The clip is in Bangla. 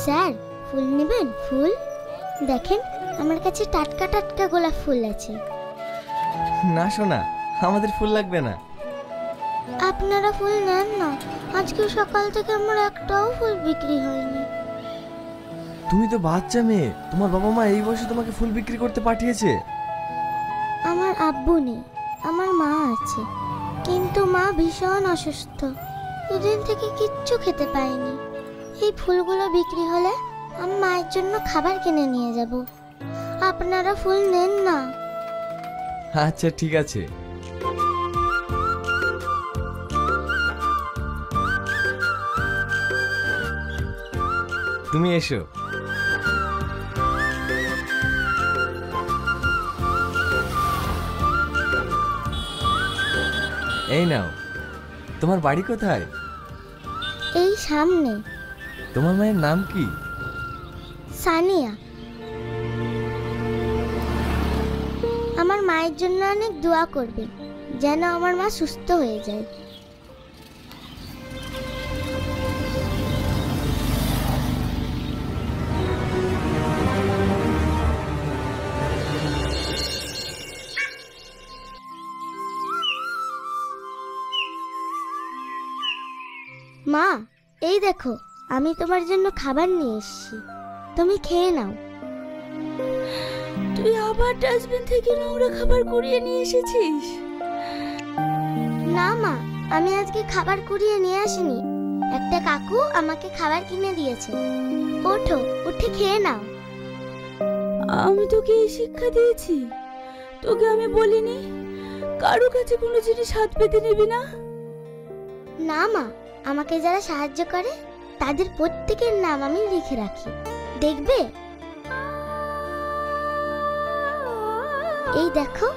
স্যার, ফুল নেবেন? ফুল দেখেন, আমার কাছে টাটকা টাটকা গোলাপ ফুল আছে। না সোনা, আমাদের ফুল লাগবে না। আপনারা ফুল নেন না, আজকে সকাল থেকে আমার একটাও ফুল বিক্রি হয়নি। তুমি তো বাচ্চা মেয়ে, তোমার বাবা মা এই বয়সে তোমাকে ফুল বিক্রি করতে পাঠিয়েছে? আমার আব্বু নেই, আমার মা আছে, কিন্তু মা ভীষণ অসুস্থ, দুদিন থেকে কিচ্ছু খেতে পাইনি। এই ফুলগুলো বিক্রি হলে আমি মায়ের জন্য খাবার কিনে নিয়ে যাব। আপনারা ফুল নেন না। আচ্ছা ঠিক আছে। তুমি এসো। এই নাও। তোমার বাড়ি কোথায়? এই সামনে। তোমার মায়ের নাম কি? সানিয়া। আমার মায়ের জন্য অনেক দোয়া করবে, যেন আমার মা সুস্থ হয়ে যায়। মা, এই দেখো, আমি তোমার জন্য খাবার নিয়ে এসেছি, তুমি খেয়ে নাও। তুই আবার ডাস্টবিন থেকে নোংরা খাবার কুড়িয়ে নিয়ে এসেছিস? না মা, আমি আজকে খাবার কুড়িয়ে নিয়ে আসিনি, একটা কাকু আমাকে খাবার কিনে দিয়েছে। ওঠো, উঠে খেয়ে নাও। আমি তোকে এই শিক্ষা দিয়েছি? তোকে আমি বলিনি কারো কাছে কোনো জিনিস হাত পেতে নিবি না? না মা, আমাকে যারা সাহায্য করে তাদের প্রত্যেকের নাম আমি লিখে রাখি, দেখবে? এই দেখো,